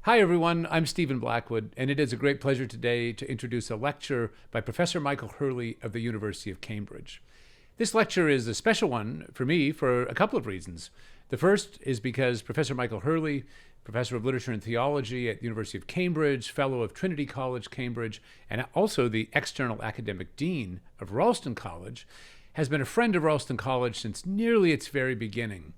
Hi everyone, I'm Stephen Blackwood, and it is a great pleasure today to introduce a lecture by Professor Michael Hurley of the University of Cambridge. This lecture is a special one for me for a couple of reasons. The first is because Professor Michael Hurley, Professor of Literature and Theology at the University of Cambridge, Fellow of Trinity College, Cambridge, and also the External Academic Dean of Ralston College, has been a friend of Ralston College since nearly its very beginning.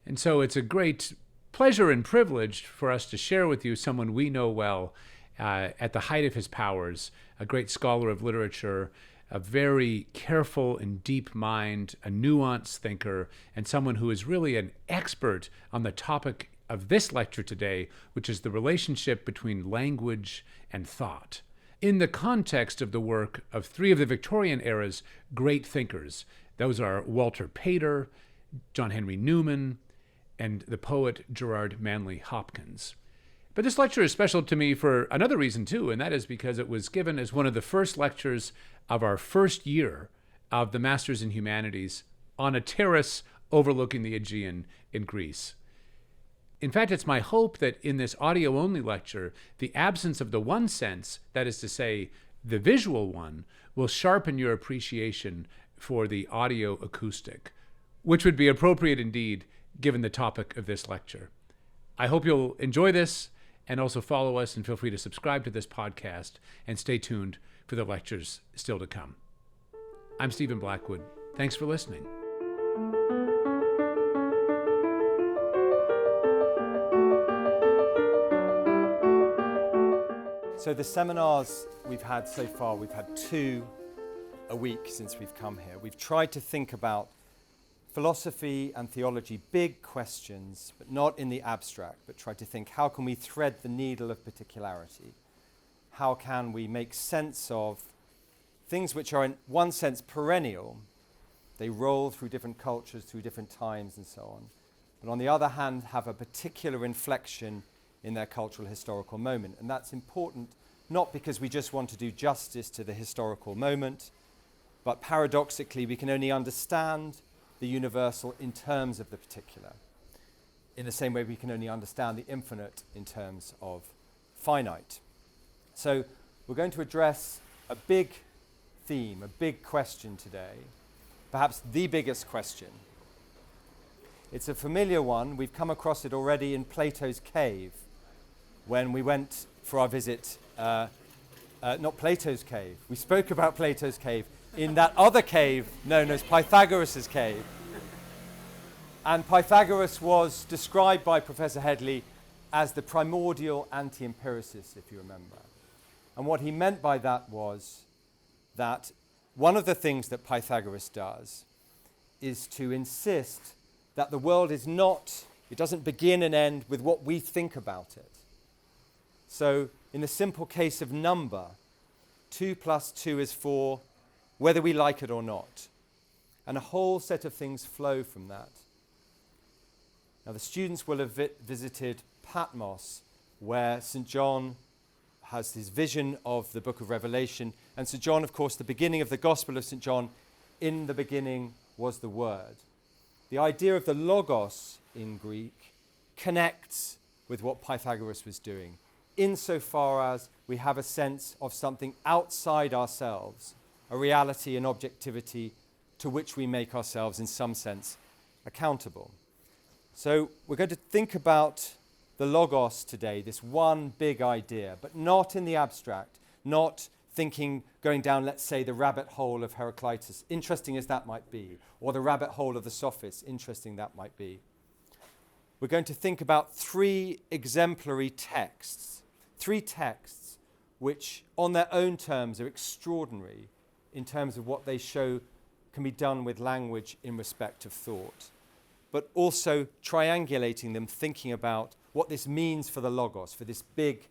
And so it's a great pleasure and privilege for us to share with you someone we know well at the height of his powers, a great scholar of literature, a very careful and deep mind, a nuanced thinker, and someone who is really an expert on the topic of this lecture today, which is the relationship between language and thought. In the context of the work of three of the Victorian era's great thinkers, those are Walter Pater, John Henry Newman, and the poet Gerard Manley Hopkins. But this lecture is special to me for another reason too, and that is because it was given as one of the first lectures of our first year of the Masters in Humanities on a terrace overlooking the Aegean in Greece. In fact, it's my hope that in this audio-only lecture, the absence of the one sense, that is to say, the visual one, will sharpen your appreciation for the audio acoustic, which would be appropriate indeed given the topic of this lecture. I hope you'll enjoy this and also follow us, and feel free to subscribe to this podcast and stay tuned for the lectures still to come. I'm Stephen Blackwood. Thanks for listening. So the seminars we've had so far, we've had 2 a week since we've come here. We've tried to think about philosophy and theology, big questions, but not in the abstract, but try to think, how can we thread the needle of particularity? How can we make sense of things which are in one sense perennial? They roll through different cultures, through different times and so on. But on the other hand, have a particular inflection in their cultural historical moment. And that's important, not because we just want to do justice to the historical moment, but paradoxically, we can only understand the universal in terms of the particular. In the same way we can only understand the infinite in terms of finite. So we're going to address a big theme, a big question today, perhaps the biggest question. It's a familiar one. We've come across it already in Plato's cave when we went for our visit, not Plato's cave. We spoke about Plato's cave in that other cave known as Pythagoras' cave. And Pythagoras was described by Professor Headley as the primordial anti-empiricist, if you remember. And what he meant by that was that one of the things that Pythagoras does is to insist that the world is not, it doesn't begin and end with what we think about it. So in the simple case of number, 2 + 2 is 4, whether we like it or not. And a whole set of things flow from that. Now, the students will have visited Patmos, where St. John has his vision of the book of Revelation. And St. John, of course, the beginning of the Gospel of St. John, in the beginning was the Word. The idea of the logos in Greek connects with what Pythagoras was doing, insofar as we have a sense of something outside ourselves, a reality and objectivity to which we make ourselves, in some sense, accountable. So we're going to think about the logos today, this one big idea, but not in the abstract, not thinking, going down, let's say, the rabbit hole of Heraclitus, interesting as that might be, or the rabbit hole of the sophists, interesting that might be. We're going to think about 3 exemplary texts, 3 texts which on their own terms are extraordinary in terms of what they show can be done with language in respect of thought, but also triangulating them, thinking about what this means for the logos, for this big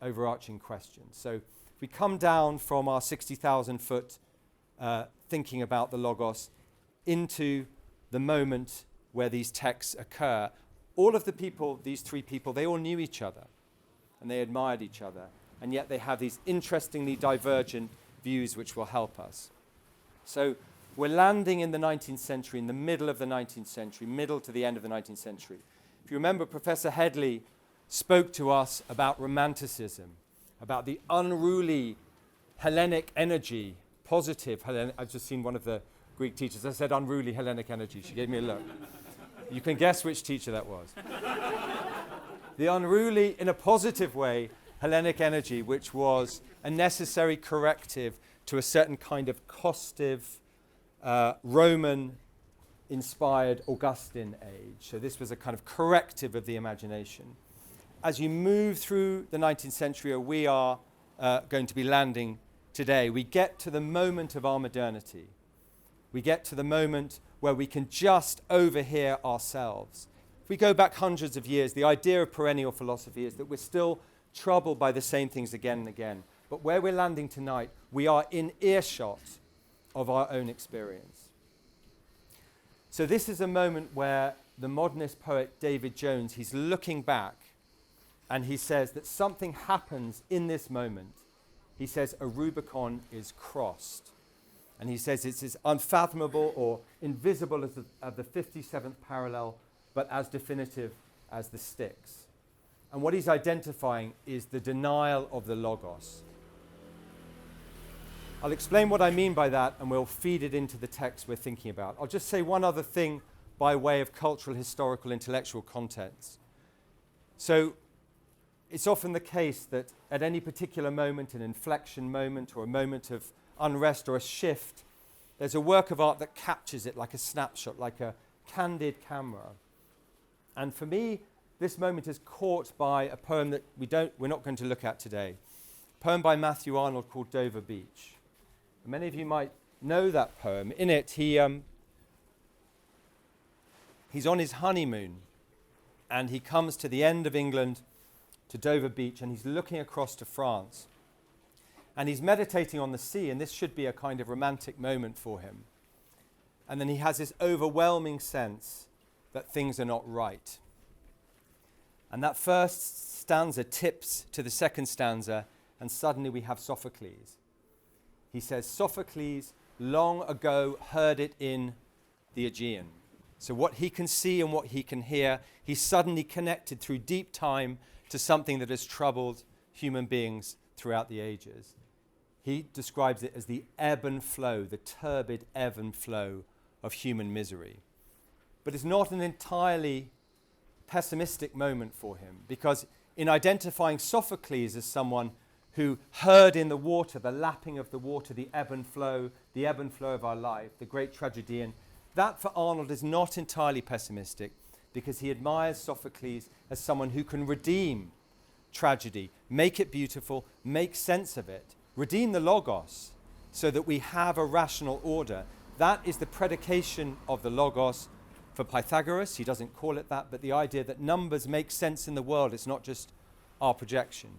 overarching question. So we come down from our 60,000-foot thinking about the logos into the moment where these texts occur. All of the people, these 3 people, they all knew each other and they admired each other, and yet they have these interestingly divergent views which will help us. So we're landing in the 19th century, in the middle of the 19th century, middle to the end of the 19th century. If you remember, Professor Headley spoke to us about Romanticism, about the unruly Hellenic energy, positive Hellenic. I've just seen one of the Greek teachers. I said unruly Hellenic energy. She gave me a look. You can guess which teacher that was. The unruly, in a positive way, Hellenic energy, which was a necessary corrective to a certain kind of costive, Roman-inspired Augustan age. So this was a kind of corrective of the imagination. As you move through the 19th century, or we are going to be landing today, we get to the moment of our modernity. We get to the moment where we can just overhear ourselves. If we go back hundreds of years, the idea of perennial philosophy is that we're still troubled by the same things again and again. But where we're landing tonight, we are in earshot of our own experience. So this is a moment where the modernist poet David Jones, he's looking back and he says that something happens in this moment. He says a Rubicon is crossed. And he says it's as unfathomable or invisible as the 57th parallel, but as definitive as the Styx. And what he's identifying is the denial of the Logos. I'll explain what I mean by that, and we'll feed it into the text we're thinking about. I'll just say one other thing by way of cultural, historical, intellectual context. So it's often the case that at any particular moment, an inflection moment or a moment of unrest or a shift, there's a work of art that captures it like a snapshot, like a candid camera. And for me, this moment is caught by a poem that we're not going to look at today. A poem by Matthew Arnold called Dover Beach. And many of you might know that poem. In it, he's on his honeymoon, and he comes to the end of England, to Dover Beach, and he's looking across to France. And he's meditating on the sea, and this should be a kind of romantic moment for him. And then he has this overwhelming sense that things are not right. And that first stanza tips to the second stanza, and suddenly we have Sophocles. He says, Sophocles long ago heard it in the Aegean. So what he can see and what he can hear, he's suddenly connected through deep time to something that has troubled human beings throughout the ages. He describes it as the ebb and flow, the turbid ebb and flow of human misery. But it's not an entirely pessimistic moment for him, because in identifying Sophocles as someone who heard in the water, the lapping of the water, the ebb and flow of our life, the great tragedian, that for Arnold is not entirely pessimistic, because he admires Sophocles as someone who can redeem tragedy, make it beautiful, make sense of it, redeem the Logos so that we have a rational order. That is the predication of the Logos for Pythagoras. He doesn't call it that, but the idea that numbers make sense in the world, it's not just our projection.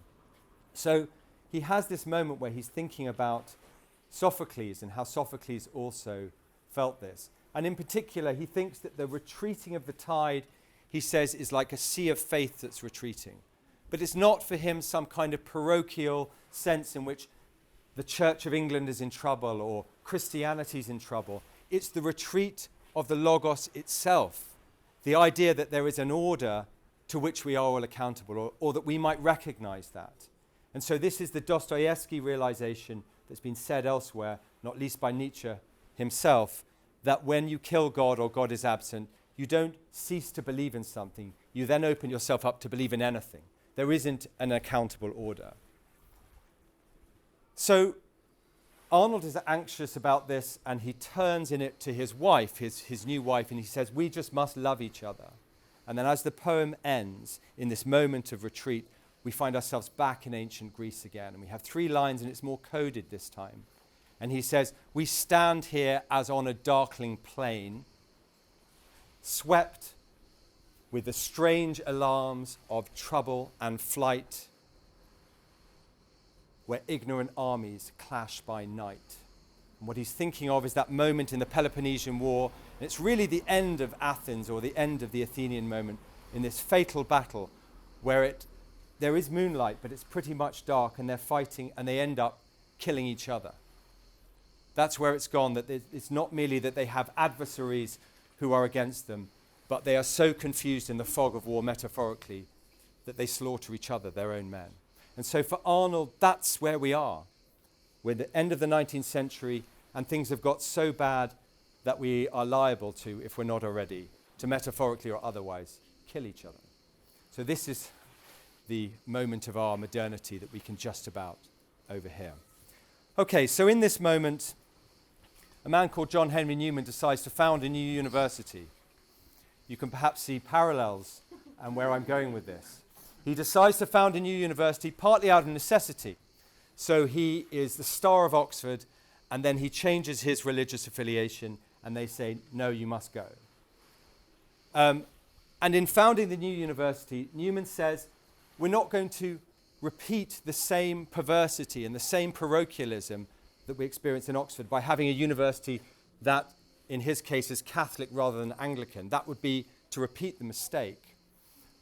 So he has this moment where he's thinking about Sophocles and how Sophocles also felt this. And in particular, he thinks that the retreating of the tide, he says, is like a sea of faith that's retreating. But it's not for him some kind of parochial sense in which the Church of England is in trouble or Christianity is in trouble. It's the retreat of the Logos itself, the idea that there is an order to which we are all accountable, or that we might recognize that. And so this is the Dostoevsky realization that's been said elsewhere, not least by Nietzsche himself, that when you kill God or God is absent, you don't cease to believe in something. You then open yourself up to believe in anything. There isn't an accountable order. So Arnold is anxious about this, and he turns in it to his wife, his new wife, and he says, we just must love each other. And then as the poem ends, in this moment of retreat, we find ourselves back in ancient Greece again. And we have 3 lines, and it's more coded this time. And he says, we stand here as on a darkling plain, swept with the strange alarms of trouble and flight, where ignorant armies clash by night. And what he's thinking of is that moment in the Peloponnesian War, and it's really the end of Athens, or the end of the Athenian moment, in this fatal battle where there is moonlight, but it's pretty much dark, and they're fighting, and they end up killing each other. That's where it's gone, that it's not merely that they have adversaries who are against them, but they are so confused in the fog of war, metaphorically, that they slaughter each other, their own men. And so for Arnold, that's where we are. We're at the end of the 19th century, and things have got so bad that we are liable to, if we're not already, to metaphorically or otherwise kill each other. So this is the moment of our modernity that we can just about overhear. Okay, so in this moment, a man called John Henry Newman decides to found a new university. You can perhaps see parallels and where I'm going with this. He decides to found a new university partly out of necessity. So he is the star of Oxford, and then he changes his religious affiliation, and they say, no, you must go. And in founding the new university, Newman says, we're not going to repeat the same perversity and the same parochialism that we experience in Oxford by having a university that, in his case, is Catholic rather than Anglican. That would be to repeat the mistake.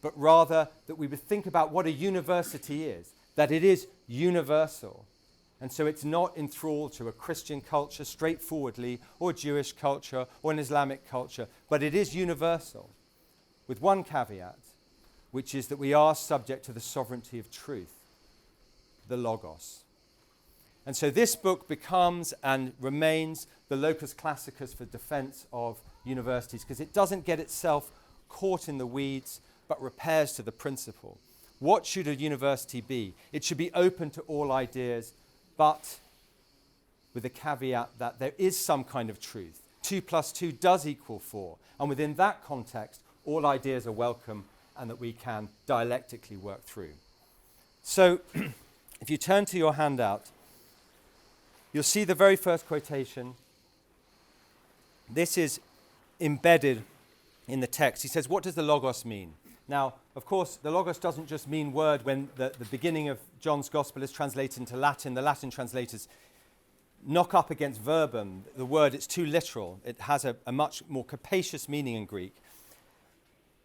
But rather that we would think about what a university is, that it is universal. And so it's not enthralled to a Christian culture straightforwardly, or Jewish culture, or an Islamic culture, but it is universal, with one caveat, which is that we are subject to the sovereignty of truth, the Logos. And so this book becomes and remains the locus classicus for defense of universities, because it doesn't get itself caught in the weeds, but repairs to the principle. What should a university be? It should be open to all ideas, but with the caveat that there is some kind of truth. 2 + 2 does equal 4. And within that context, all ideas are welcome and that we can dialectically work through. So if you turn to your handout, you'll see the very first quotation. This is embedded in the text. He says, what does the Logos mean? Now, of course, the Logos doesn't just mean word. When the beginning of John's Gospel is translated into Latin, the Latin translators knock up against verbum the word. It's too literal. It has a much more capacious meaning in Greek.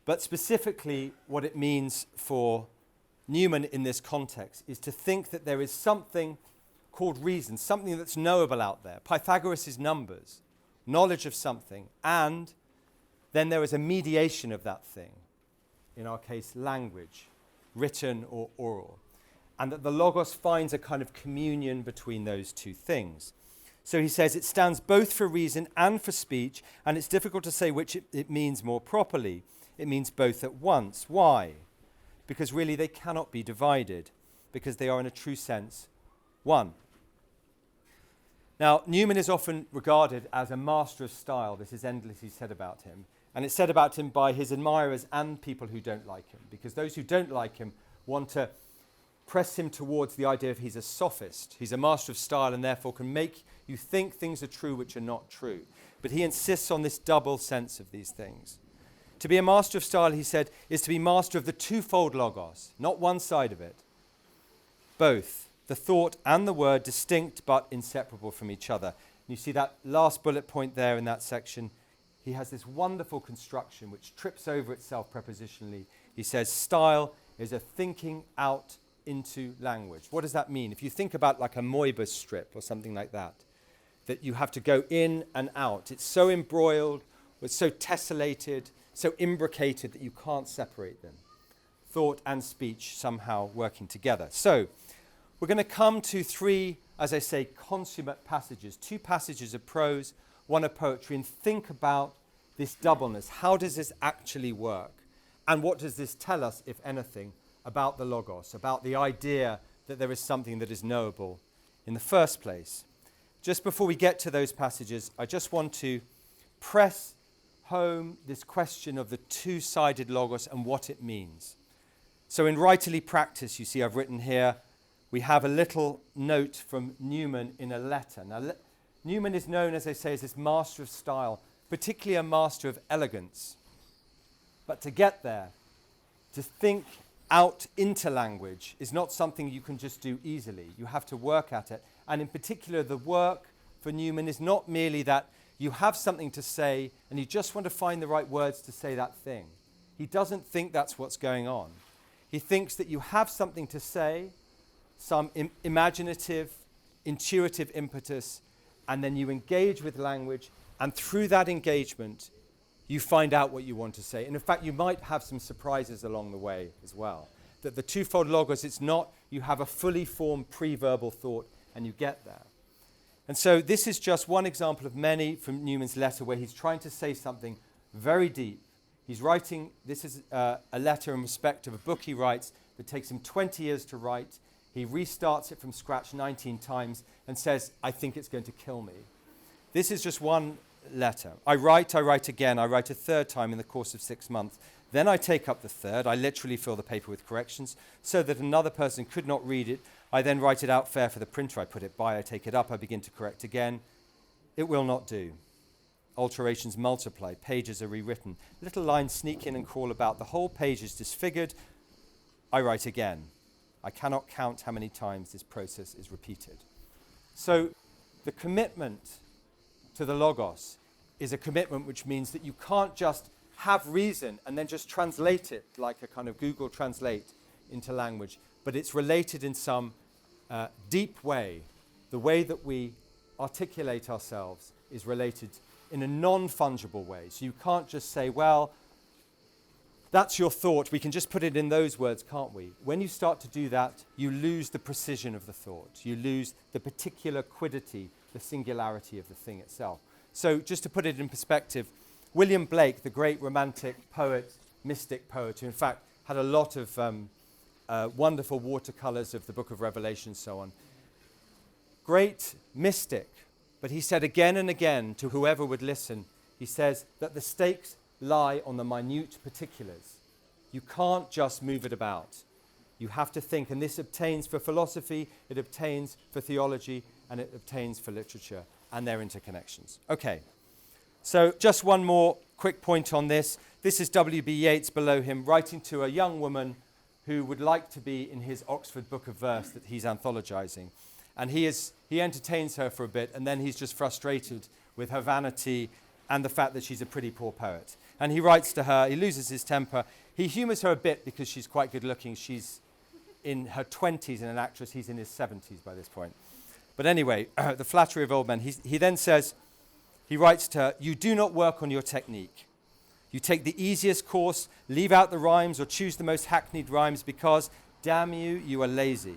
But specifically, what it means for Newman in this context is to think that there is something called reason, something that's knowable out there. Pythagoras' numbers, knowledge of something, and then there is a mediation of that thing. In our case, language, written or oral, and that the Logos finds a kind of communion between those two things. So he says it stands both for reason and for speech, and it's difficult to say which it means more properly. It means both at once. Why? Because really they cannot be divided, because they are in a true sense one. Now, Newman is often regarded as a master of style. This is endlessly said about him. And it's said about him by his admirers and people who don't like him, because those who don't like him want to press him towards the idea of he's a sophist. He's a master of style and therefore can make you think things are true which are not true. But he insists on this double sense of these things. To be a master of style, he said, is to be master of the twofold Logos, not one side of it. Both, the thought and the word, distinct but inseparable from each other. And you see that last bullet point there in that section. He has this wonderful construction which trips over itself prepositionally. He says, style is a thinking out into language. What does that mean? If you think about like a Moebius strip or something like that, that you have to go in and out. It's so embroiled, it's so tessellated, so imbricated that you can't separate them. Thought and speech somehow working together. So we're going to come to 3, as I say, consummate passages. 2 passages of prose, 1 of poetry, and think about this doubleness. How does this actually work? And what does this tell us, if anything, about the Logos, about the idea that there is something that is knowable in the first place? Just before we get to those passages, I just want to press home this question of the two-sided Logos and what it means. So in Writerly Practice, you see I've written here, we have a little note from Newman in a letter. Now, Newman is known, as I say, as this master of style, particularly a master of elegance. But to get there, to think out into language is not something you can just do easily. You have to work at it. And in particular, the work for Newman is not merely that you have something to say and you just want to find the right words to say that thing. He doesn't think that's what's going on. He thinks that you have something to say, some imaginative, intuitive impetus, and then you engage with language, and through that engagement, you find out what you want to say. And in fact, you might have some surprises along the way as well. that the twofold logos, it's not you have a fully formed pre-verbal thought and you get there. And so this is just one example of many from Newman's letter where he's trying to say something very deep. He's writing, this is a letter in respect of a book he writes that takes him 20 years to write. He restarts it from scratch 19 times and says, I think it's going to kill me. This is just one letter. I write again. I write a third time in the course of 6 months. Then I take up the third. I literally fill the paper with corrections so that another person could not read it. I then write it out fair for the printer. I put it by, I take it up, I begin to correct again. It will not do. Alterations multiply, pages are rewritten. Little lines sneak in and crawl about. The whole page is disfigured. I write again. I cannot count how many times this process is repeated. So the commitment to the logos is a commitment which means that you can't just have reason and then just translate it like a kind of Google Translate into language, but it's related in some deep way. The way that we articulate ourselves is related in a non-fungible way. So you can't just say, well, that's your thought. We can just put it in those words, can't we? When you start to do that, you lose the precision of the thought. You lose the particular quiddity, the singularity of the thing itself. So just to put it in perspective, William Blake, the great romantic poet, mystic poet, who in fact had a lot of wonderful watercolors of the book of Revelation and so on, great mystic, but he said again and again to whoever would listen, he says that the stakes lie on the minute particulars. You can't just move it about. You have to think, and this obtains for philosophy, it obtains for theology, and it obtains for literature and their interconnections. Okay, so just one more quick point on this. This is W.B. Yeats below him writing to a young woman who would like to be in his Oxford Book of Verse that he's anthologizing. And he entertains her for a bit, and then he's just frustrated with her vanity and the fact that she's a pretty poor poet. And he writes to her, he loses his temper. He humors her a bit because she's quite good looking. She's in her 20s and an actress. He's in his 70s by this point. But anyway, the flattery of old men. He then says, he writes to her, you do not work on your technique. You take the easiest course, leave out the rhymes or choose the most hackneyed rhymes because, damn you, you are lazy.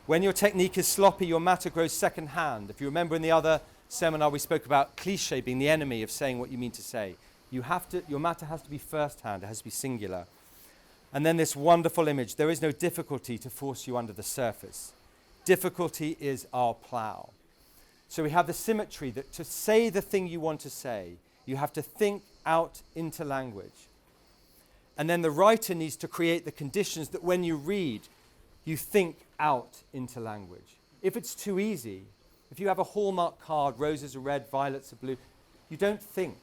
When your technique is sloppy, your matter grows second-hand. If you remember in the other seminar, we spoke about cliché being the enemy of saying what you mean to say. Your matter has to be first-hand. It has to be singular. And then this wonderful image. There is no difficulty to force you under the surface. Difficulty is our plow. So we have the symmetry that to say the thing you want to say, you have to think out into language. And then the writer needs to create the conditions that when you read, you think out into language. If it's too easy, if you have a Hallmark card, roses are red, violets are blue, you don't think.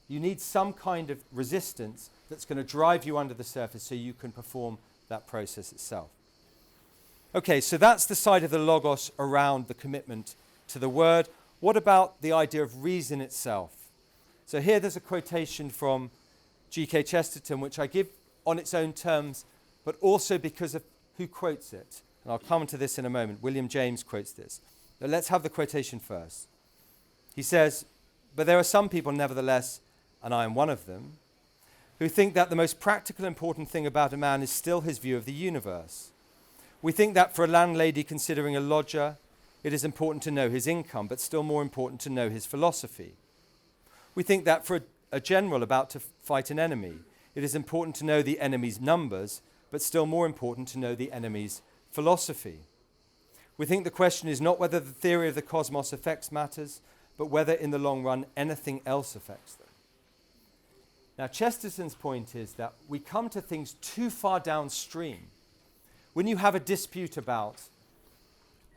You need some kind of resistance that's going to drive you under the surface so you can perform that process itself. Okay, so that's the side of the logos around the commitment to the word. What about the idea of reason itself? So here there's a quotation from G.K. Chesterton, which I give on its own terms, but also because of who quotes it. And I'll come to this in a moment. William James quotes this. But let's have the quotation first. He says, but there are some people, nevertheless, and I am one of them, who think that the most practical important thing about a man is still his view of the universe. We think that for a landlady considering a lodger, it is important to know his income, but still more important to know his philosophy. We think that for a general about to fight an enemy, it is important to know the enemy's numbers, but still more important to know the enemy's philosophy. We think the question is not whether the theory of the cosmos affects matters, but whether in the long run anything else affects them. Now, Chesterton's point is that we come to things too far downstream. When you have a dispute about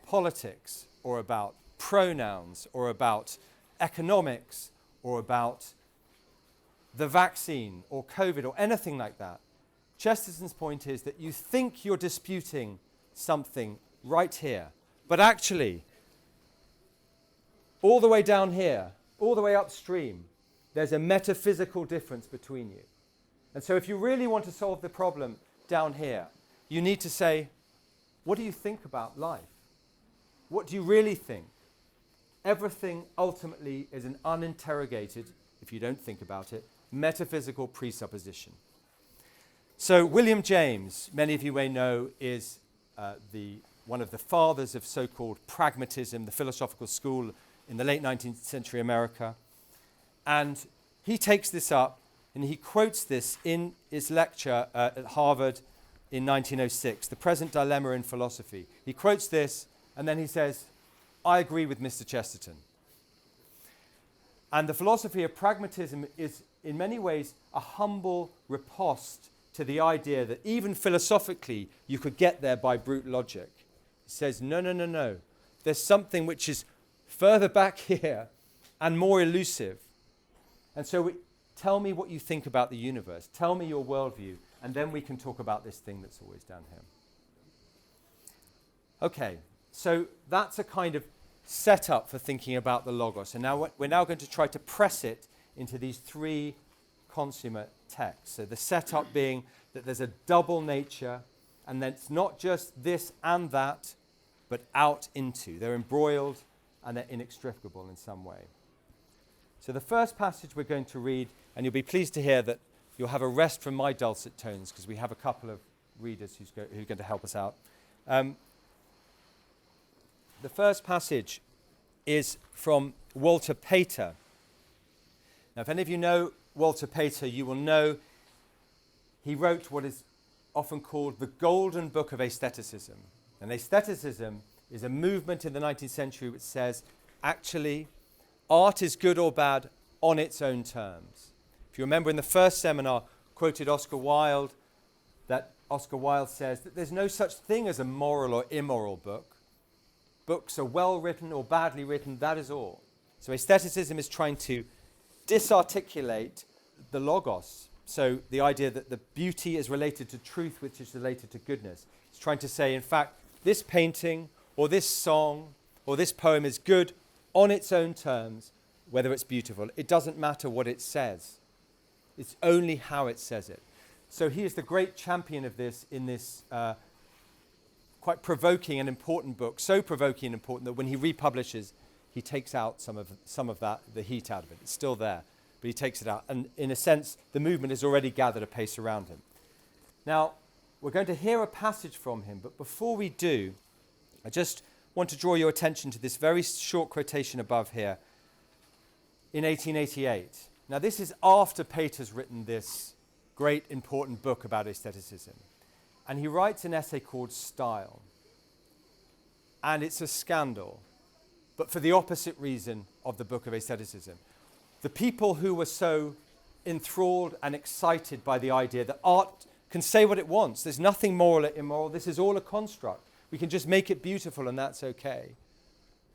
politics or about pronouns or about economics or about the vaccine or COVID or anything like that, Chesterton's point is that you think you're disputing something right here, but actually, all the way down here, all the way upstream, there's a metaphysical difference between you. And so if you really want to solve the problem down here, you need to say, what do you think about life? What do you really think? Everything ultimately is an uninterrogated, if you don't think about it, metaphysical presupposition. So William James, many of you may know, is one of the fathers of so-called pragmatism, the philosophical school in the late 19th century America. And he takes this up and he quotes this in his lecture at Harvard in 1906, The Present Dilemma in Philosophy. He quotes this and then he says, I agree with Mr. Chesterton. And the philosophy of pragmatism is in many ways a humble riposte to the idea that even philosophically you could get there by brute logic. He says, no. There's something which is further back here and more elusive. And so tell me what you think about the universe. Tell me your worldview, and then we can talk about this thing that's always down here. Okay, so that's a kind of setup for thinking about the Logos. And now we're now going to try to press it into these three consummate texts. So the setup being that there's a double nature, and that it's not just this and that, but out into. They're embroiled and they're inextricable in some way. So the first passage we're going to read, and you'll be pleased to hear that you'll have a rest from my dulcet tones, because we have a couple of readers who are going to help us out. The first passage is from Walter Pater. Now, if any of you know Walter Pater, you will know he wrote what is often called the Golden Book of Aestheticism. And aestheticism is a movement in the 19th century which says, actually, art is good or bad on its own terms. If you remember in the first seminar, quoted Oscar Wilde, that Oscar Wilde says that there's no such thing as a moral or immoral book. Books are well written or badly written, that is all. So aestheticism is trying to disarticulate the Logos. So the idea that the beauty is related to truth, which is related to goodness. It's trying to say, in fact, this painting or this song or this poem is good on its own terms, whether it's beautiful. It doesn't matter what it says. It's only how it says it. So he is the great champion of this in this quite provoking and important book, so provoking and important that when he republishes, he takes out some of that, the heat out of it. It's still there, but he takes it out. And in a sense, the movement has already gathered a pace around him. Now, we're going to hear a passage from him, but before we do, I just want to draw your attention to this very short quotation above here in 1888. Now, this is after Pater's written this great important book about aestheticism. And he writes an essay called Style. And it's a scandal, but for the opposite reason of the book of aestheticism. The people who were so enthralled and excited by the idea that art can say what it wants. There's nothing moral or immoral. This is all a construct. We can just make it beautiful and that's okay.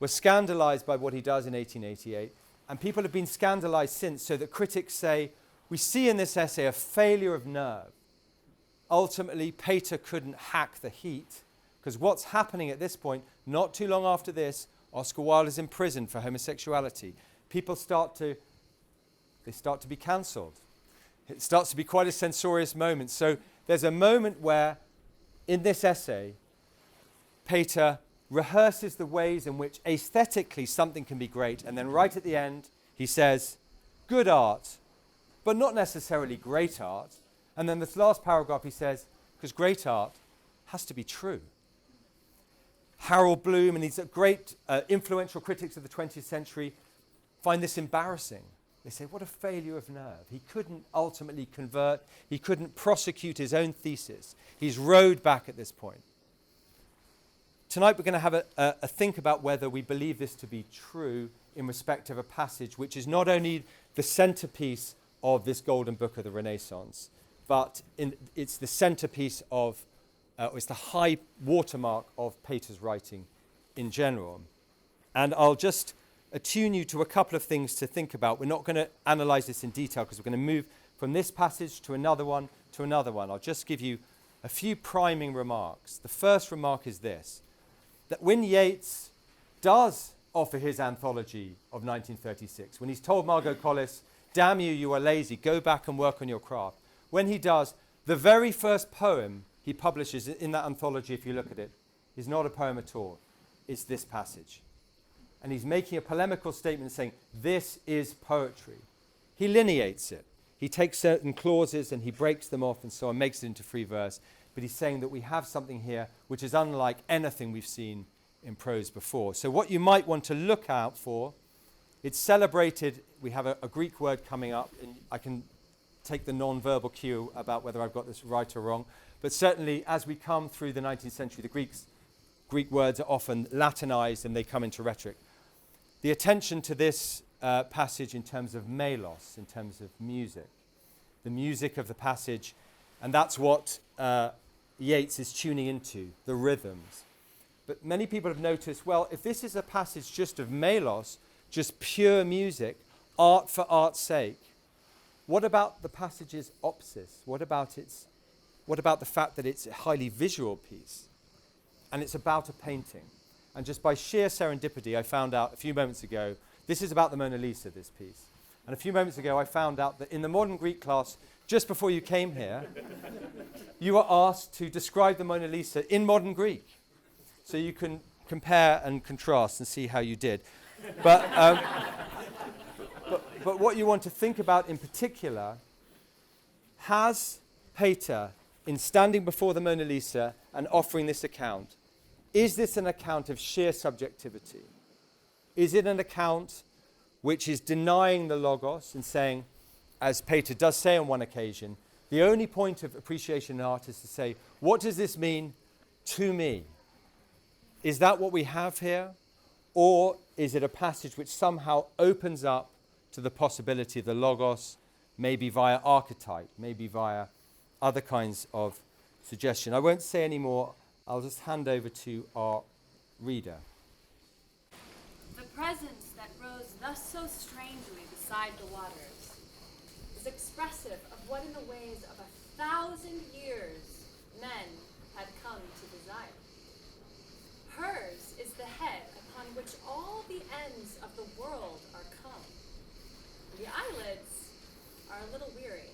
We're scandalized by what he does in 1888. And people have been scandalized since, so that critics say, we see in this essay a failure of nerve. Ultimately, Pater couldn't hack the heat, because what's happening at this point, not too long after this, Oscar Wilde is in prison for homosexuality. People start to be cancelled. It starts to be quite a censorious moment. So there's a moment where, in this essay, Pater rehearses the ways in which aesthetically something can be great, and then right at the end, he says, good art, but not necessarily great art. And then this last paragraph he says, because great art has to be true. Harold Bloom and these great influential critics of the 20th century find this embarrassing. They say, what a failure of nerve. He couldn't ultimately convert. He couldn't prosecute his own thesis. He's rowed back at this point. Tonight we're going to have a think about whether we believe this to be true in respect of a passage which is not only the centerpiece of this golden book of the Renaissance, but it's the centerpiece of, it's the high watermark of Pater's writing in general. And I'll just attune you to a couple of things to think about. We're not going to analyze this in detail because we're going to move from this passage to another one to another one. I'll just give you a few priming remarks. The first remark is this, that when Yeats does offer his anthology of 1936, when he's told Margot Collis, damn you, you are lazy, go back and work on your craft. When he does, the very first poem he publishes in that anthology, if you look at it, is not a poem at all. It's this passage. And he's making a polemical statement saying, this is poetry. He lineates it. He takes certain clauses and he breaks them off and so on, makes it into free verse. But he's saying that we have something here which is unlike anything we've seen in prose before. So what you might want to look out for, it's celebrated. We have a Greek word coming up, and I can take the non-verbal cue about whether I've got this right or wrong. But certainly as we come through the 19th century, the Greek words are often Latinized and they come into rhetoric. The attention to this passage in terms of melos, in terms of music, the music of the passage, and that's what Yeats is tuning into, the rhythms. But many people have noticed, well, if this is a passage just of melos, just pure music, art for art's sake, what about the passage's opsis? What about the fact that it's a highly visual piece and it's about a painting? And just by sheer serendipity, I found out a few moments ago, this is about the Mona Lisa, this piece. And a few moments ago, I found out that in the modern Greek class, just before you came here, you were asked to describe the Mona Lisa in modern Greek. So you can compare and contrast and see how you did. But what you want to think about in particular, has Pater, in standing before the Mona Lisa and offering this account, is this an account of sheer subjectivity? Is it an account which is denying the logos and saying, as Pater does say on one occasion, the only point of appreciation in art is to say, what does this mean to me? Is that what we have here? Or is it a passage which somehow opens up to the possibility of the logos, maybe via archetype, maybe via other kinds of suggestion? I won't say any more. I'll just hand over to our reader. The presence that rose thus so strangely beside the waters is expressive of what in the ways of 1,000 years men had come to desire. Hers is the head upon which all the ends of the world are come. The eyelids are a little weary.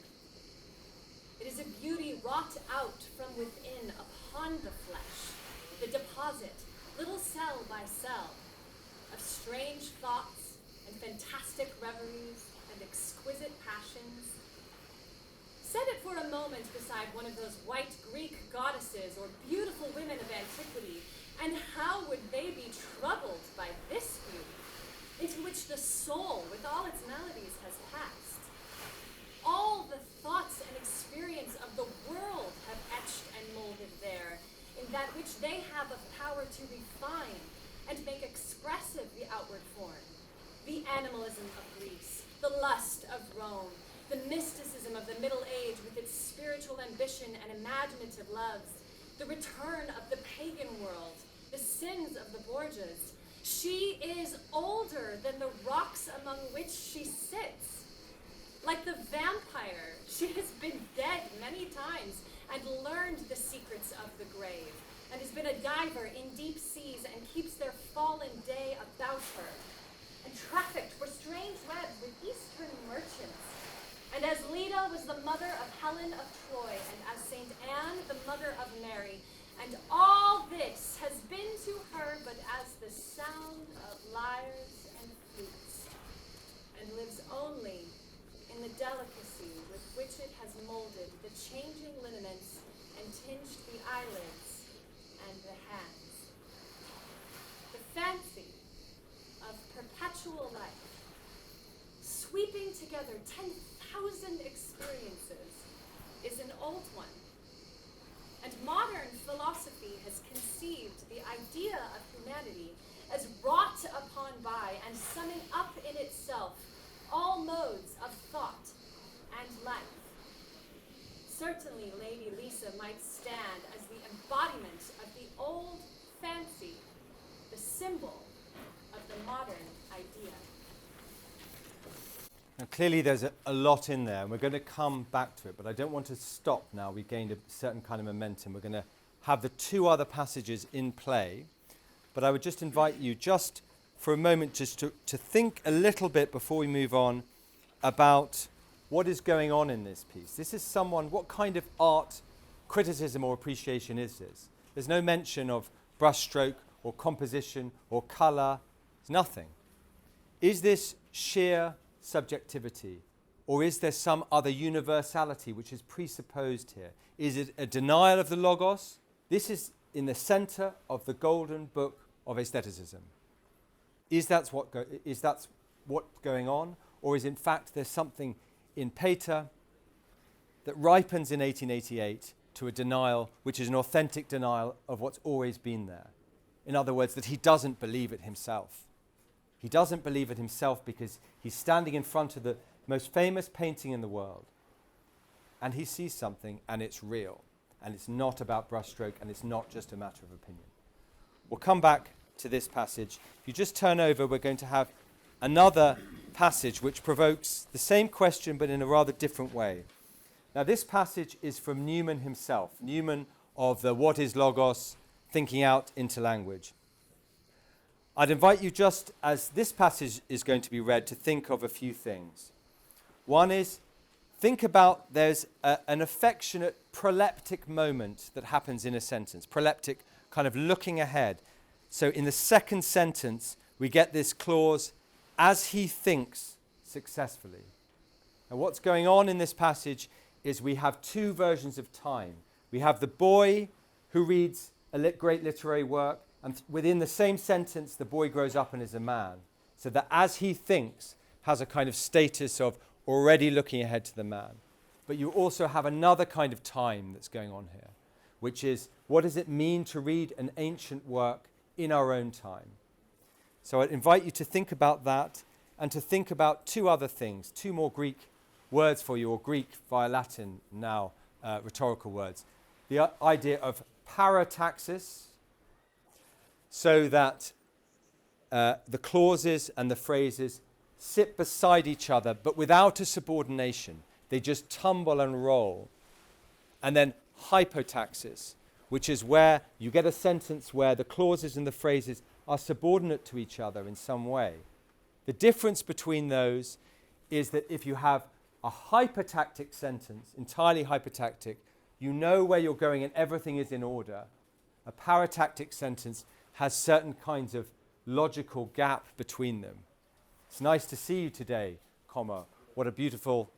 It is a beauty wrought out from within upon the flesh, the deposit, little cell by cell, of strange thoughts and fantastic reveries and exquisite passions. Set it for a moment beside one of those white Greek goddesses or beautiful women of antiquity, and how would they be troubled by this beauty, into which the soul, with all its melodies, has passed? All the thoughts and experience of the world have etched and molded there, in that which they have of power to refine and make expressive the outward form. The animalism of Greece, the lust of Rome, the mysticism of the Middle Age with its spiritual ambition and imaginative loves, the return of the pagan world, the sins of the Borgias. She is older than the rocks among which she sits. Like the vampire, she has been dead many times and learned the secrets of the grave, and has been a diver in deep seas and keeps their fallen day about her, and trafficked for strange webs with Eastern merchants. And as Leda was the mother of Helen of Troy, and as St. Anne the mother of Mary, and all this has been to her but as the sound of lyres and flutes, and lives only in the delicacy with which it has molded the changing lineaments and tinged the eyelids and the hands. The fancy of perpetual life, sweeping together 10,000 experiences, is an old one. And modern philosophy has conceived the idea of humanity as wrought upon by and summing up in itself all modes of thought and life. Certainly Lady Lisa might stand as the embodiment of the old fancy, the symbol of the modern idea. Now, clearly there's a lot in there, and we're going to come back to it, but I don't want to stop now. We've gained a certain kind of momentum. We're going to have the two other passages in play, but I would just invite you just for a moment just to think a little bit before we move on about what is going on in this piece. This is what kind of art criticism or appreciation is this? There's no mention of brushstroke or composition or colour. There's nothing. Is this sheer subjectivity, Or is there some other universality which is presupposed here? Is it a denial of the logos? This is in the center of the golden book of aestheticism. Is that what's going on? Or is in fact there something in Pater that ripens in 1888 to a denial which is an authentic denial of what's always been there? In other words, that he doesn't believe it himself. He doesn't believe it himself because he's standing in front of the most famous painting in the world, and he sees something, and it's real, and it's not about brushstroke, and it's not just a matter of opinion. We'll come back to this passage. If you just turn over, we're going to have another passage which provokes the same question but in a rather different way. Now, this passage is from Newman himself, Newman of the What is Logos? Thinking Out into Language. I'd invite you, just as this passage is going to be read, to think of a few things. One is, think about there's an affectionate proleptic moment that happens in a sentence. Proleptic, kind of looking ahead. So in the second sentence, we get this clause, as he thinks successfully. Now what's going on in this passage is we have two versions of time. We have the boy who reads a great literary work, and within the same sentence, the boy grows up and is a man. So that as he thinks has a kind of status of already looking ahead to the man. But you also have another kind of time that's going on here, which is, what does it mean to read an ancient work in our own time? So I invite you to think about that, and to think about two other things, two more Greek words for you, or Greek via Latin now, rhetorical words. The idea of parataxis, so that the clauses and the phrases sit beside each other, but without a subordination. They just tumble and roll. And then hypotaxis, which is where you get a sentence where the clauses and the phrases are subordinate to each other in some way. The difference between those is that if you have a hypertactic sentence, entirely hypertactic, you know where you're going and everything is in order. A paratactic sentence has certain kinds of logical gap between them. It's nice to see you today, comma, what a beautiful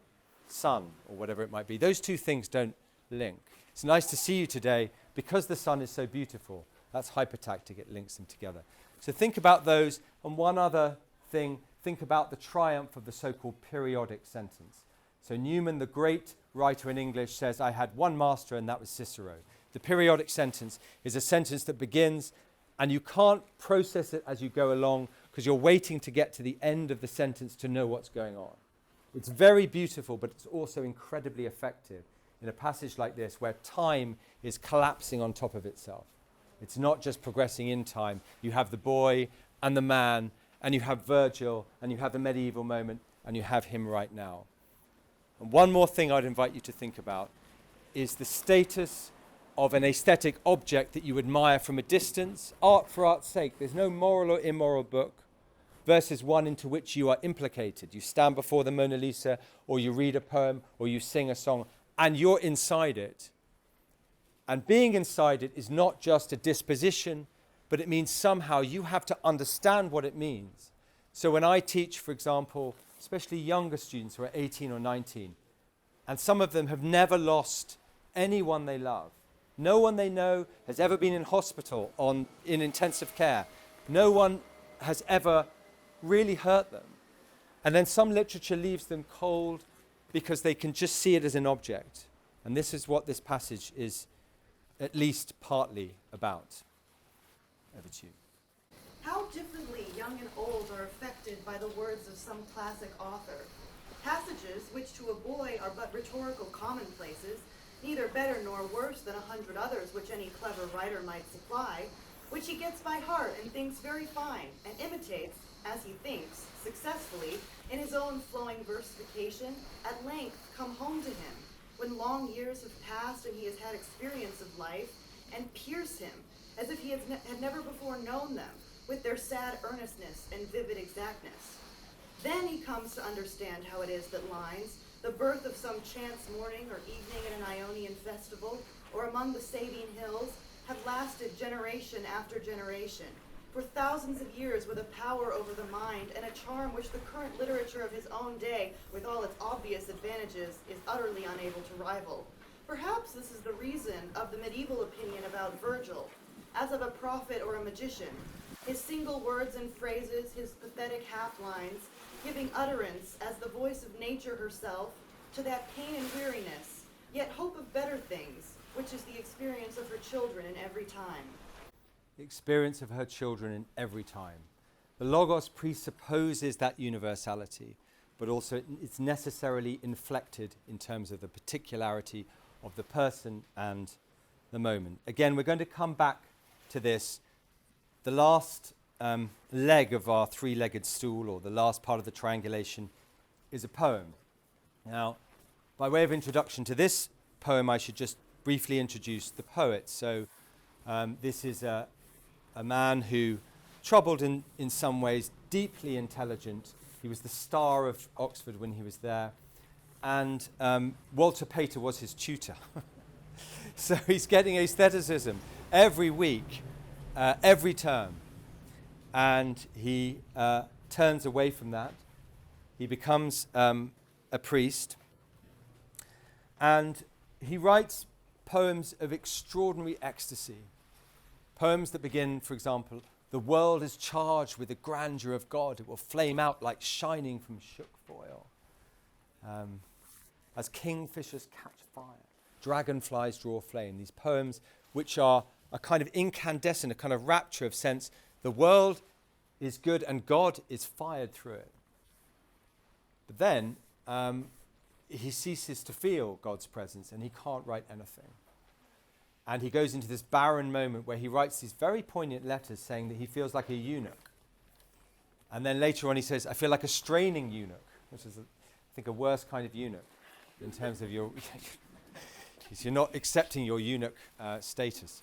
sun, or whatever it might be. Those two things don't link. It's nice to see you today because the sun is so beautiful. That's hypertactic, it links them together. So think about those, and one other thing, think about the triumph of the so-called periodic sentence. So Newman, the great writer in English, says, I had one master and that was Cicero. The periodic sentence is a sentence that begins and you can't process it as you go along because you're waiting to get to the end of the sentence to know what's going on. It's very beautiful, but it's also incredibly effective in a passage like this where time is collapsing on top of itself. It's not just progressing in time. You have the boy and the man, and you have Virgil, and you have the medieval moment, and you have him right now. And one more thing I'd invite you to think about is the status of an aesthetic object that you admire from a distance, art for art's sake. There's no moral or immoral book, versus one into which you are implicated. You stand before the Mona Lisa, or you read a poem, or you sing a song, and you're inside it. And being inside it is not just a disposition, but it means somehow you have to understand what it means. So when I teach, for example, especially younger students who are 18 or 19, and some of them have never lost anyone they love. No one they know has ever been in hospital in intensive care. No one has ever really hurt them. And then some literature leaves them cold because they can just see it as an object. And this is what this passage is at least partly about. Over to you. How differently young and old are affected by the words of some classic author. Passages which to a boy are but rhetorical commonplaces, neither better nor worse than 100 others which any clever writer might supply, which he gets by heart and thinks very fine, and imitates, as he thinks, successfully, in his own flowing versification, at length come home to him, when long years have passed and he has had experience of life, and pierce him, as if he had never before known them, with their sad earnestness and vivid exactness. Then he comes to understand how it is that lines, the birth of some chance morning or evening at an Ionian festival, or among the Sabine hills, have lasted generation after generation, for thousands of years with a power over the mind and a charm which the current literature of his own day, with all its obvious advantages, is utterly unable to rival. Perhaps this is the reason of the medieval opinion about Virgil, as of a prophet or a magician, his single words and phrases, his pathetic half-lines, giving utterance as the voice of nature herself to that pain and weariness, yet hope of better things, which is the experience of her children in every time. The experience of her children in every time. The Logos presupposes that universality, but also it's necessarily inflected in terms of the particularity of the person and the moment. Again, we're going to come back to this. The last leg of our three-legged stool, or the last part of the triangulation, is a poem. Now, by way of introduction to this poem, I should just briefly introduce the poet. So this is a man who, troubled in some ways, deeply intelligent. He was the star of Oxford when he was there. And Walter Pater was his tutor. So he's getting aestheticism every week, every term. And he turns away from that. He becomes a priest. And he writes poems of extraordinary ecstasy. Poems that begin, for example, "The world is charged with the grandeur of God. It will flame out like shining from shook foil. As kingfishers catch fire, dragonflies draw flame." These poems which are a kind of incandescent, a kind of rapture of sense. The world is good and God is fired through it. But then he ceases to feel God's presence and he can't write anything. And he goes into this barren moment where he writes these very poignant letters saying that he feels like a eunuch. And then later on he says, "I feel like a straining eunuch," which is, I think, a worse kind of eunuch in terms of your... because you're not accepting your eunuch status.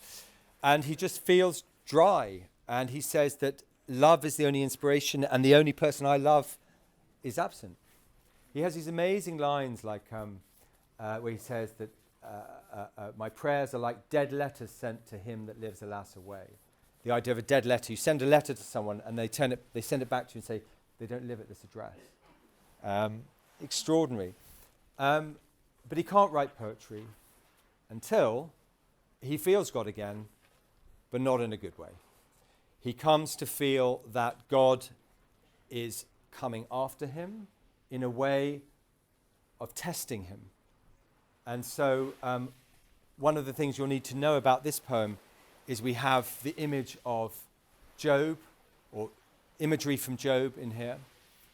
And he just feels dry. And he says that love is the only inspiration and the only person I love is absent. He has these amazing lines like where he says that my prayers are like dead letters sent to him that lives, alas, away. The idea of a dead letter. You send a letter to someone and they send it back to you and say, they don't live at this address. Extraordinary. But he can't write poetry until he feels God again, but not in a good way. He comes to feel that God is coming after him in a way of testing him. And so one of the things you'll need to know about this poem is we have the image of Job, or imagery from Job in here,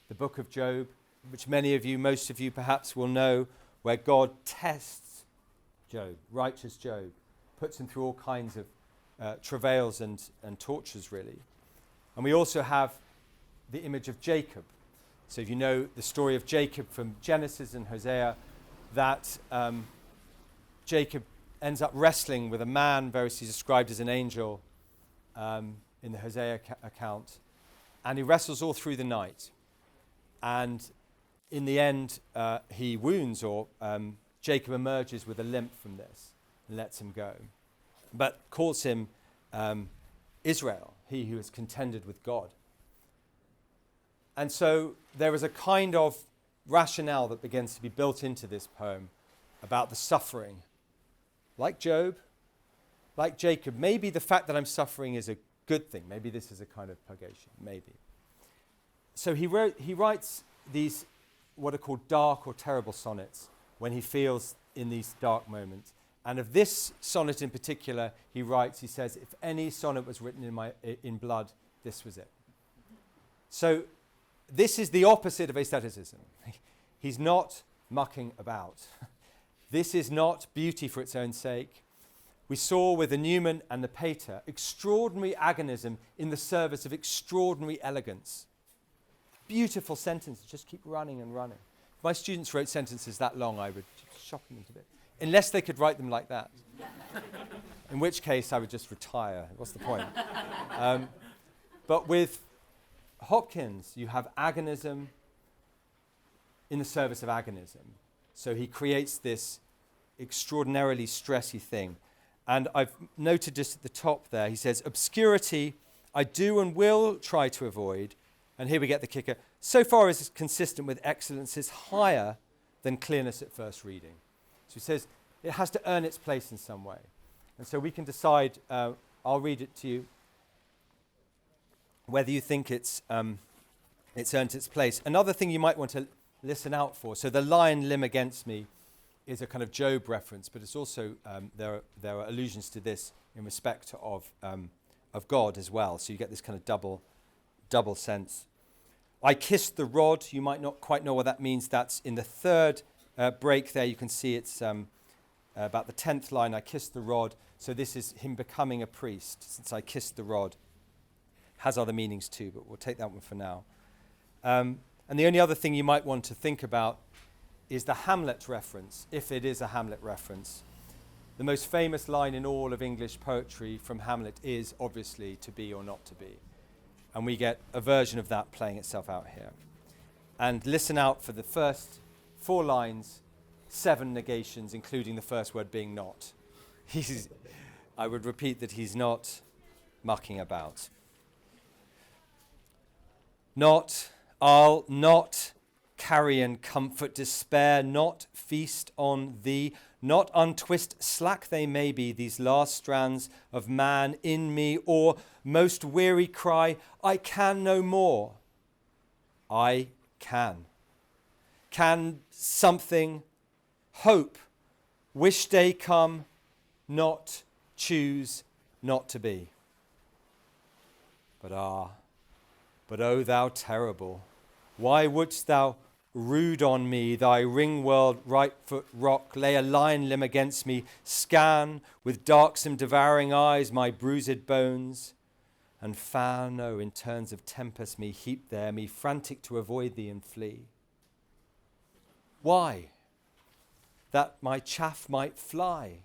the book of Job, which many of you, most of you perhaps will know, where God tests Job, righteous Job, puts him through all kinds of travails and tortures, really. And we also have the image of Jacob. So if you know the story of Jacob from Genesis and Hosea, that Jacob ends up wrestling with a man variously described as an angel in the Hosea account, and he wrestles all through the night. And in the end, he wounds, or Jacob emerges with a limp from this and lets him go, but calls him Israel, he who has contended with God. And so there is a kind of rationale that begins to be built into this poem about the suffering. Like Job, like Jacob, maybe the fact that I'm suffering is a good thing. Maybe this is a kind of purgation, maybe. So he writes these what are called dark or terrible sonnets when he feels in these dark moments. And of this sonnet in particular, he says, if any sonnet was written in blood, this was it. So this is the opposite of aestheticism. He's not mucking about. This is not beauty for its own sake. We saw with the Newman and the Pater extraordinary agonism in the service of extraordinary elegance. Beautiful sentences, just keep running and running. If my students wrote sentences that long, I would shock them into bits. Unless they could write them like that. In which case, I would just retire. What's the point? But with Hopkins, you have agonism in the service of agonism. So he creates this extraordinarily stressy thing. And I've noted just at the top there, he says, obscurity, I do and will try to avoid, and here we get the kicker, so far as is consistent with excellence, is higher than clearness at first reading. So he says it has to earn its place in some way. And so we can decide, I'll read it to you, whether you think it's earned its place. Another thing you might want to listen out for, so the lion limb against me is a kind of Job reference, but it's also, there are allusions to this in respect of God as well. So you get this kind of double sense. I kissed the rod. You might not quite know what that means. That's in the third break there. You can see it's about the 10th line. I kissed the rod. So this is him becoming a priest, since I kissed the rod. Has other meanings too, but we'll take that one for now. And the only other thing you might want to think about is the Hamlet reference, if it is a Hamlet reference. The most famous line in all of English poetry from Hamlet is obviously to be or not to be. And we get a version of that playing itself out here. And listen out for the first 4 lines, 7 negations, including the first word being not. I would repeat that he's not mucking about. Not, I'll not carry and comfort despair, not feast on thee, not untwist, slack they may be, these last strands of man in me, or most weary cry, I can no more. I can. Can something, hope, wish day come, not choose not to be. But O thou terrible, why wouldst thou rude on me, thy ring-whirled right foot rock, lay a lion limb against me, scan with darksome devouring eyes my bruised bones, and fan, in turns of tempest me heap there, me frantic to avoid thee and flee. Why? That my chaff might fly,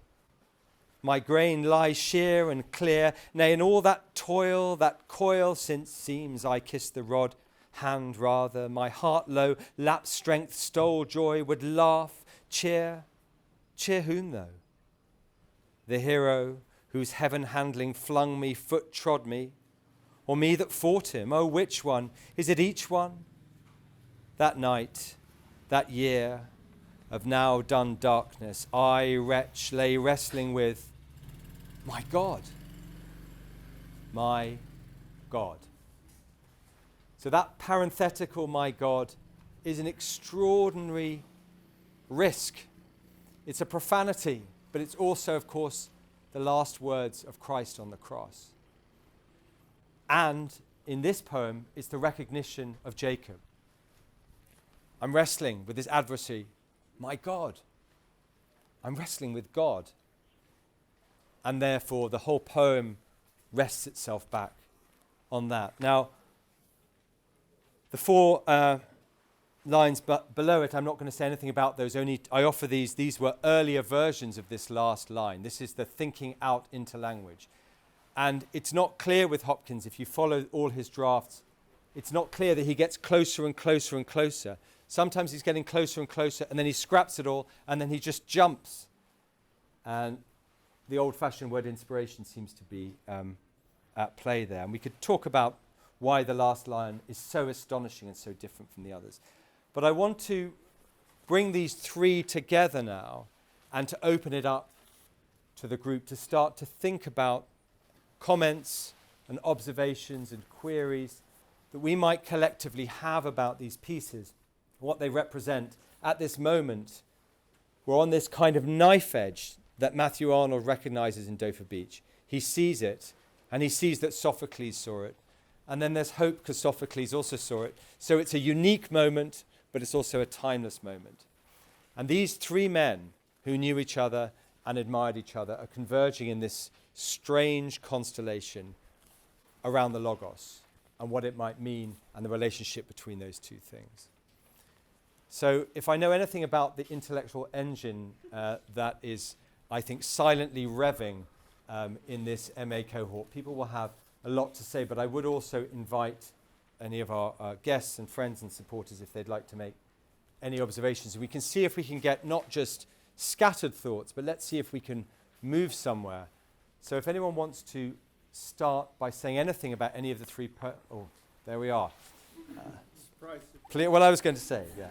my grain lie sheer and clear, nay, in all that toil, that coil, since seems I kissed the rod, hand rather, my heart low, lapsed strength, stole joy, would laugh, cheer whom though? The hero whose heaven handling flung me, foot trod me, or me that fought him? Oh, which one? Is it each one? That night, that year of now done darkness, I, wretch, lay wrestling with my God. My God. So that parenthetical, my God, is an extraordinary risk. It's a profanity, but it's also, of course, the last words of Christ on the cross. And in this poem, it's the recognition of Jacob. I'm wrestling with this adversary, my God. I'm wrestling with God. And therefore, the whole poem rests itself back on that. Now, the 4 lines below it, I'm not going to say anything about those. Only I offer these. These were earlier versions of this last line. This is the thinking out into language. And it's not clear with Hopkins, if you follow all his drafts, it's not clear that he gets closer and closer and closer. Sometimes he's getting closer and closer, and then he scraps it all, and then he just jumps. And the old-fashioned word inspiration seems to be at play there. And we could talk about why the last line is so astonishing and so different from the others. But I want to bring these 3 together now and to open it up to the group to start to think about comments and observations and queries that we might collectively have about these pieces, what they represent at this moment. We're on this kind of knife edge that Matthew Arnold recognizes in Dover Beach. He sees it, and he sees that Sophocles saw it. And then there's hope because Sophocles also saw it. So it's a unique moment, but it's also a timeless moment. And these 3 men who knew each other and admired each other are converging in this strange constellation around the Logos and what it might mean and the relationship between those 2 things. So if I know anything about the intellectual engine that is, I think, silently revving in this MA cohort, people will have a lot to say, but I would also invite any of our guests and friends and supporters if they'd like to make any observations. We can see if we can get not just scattered thoughts, but let's see if we can move somewhere. So if anyone wants to start by saying anything about any of the three. Oh, there we are. Well, I was going to say, yeah.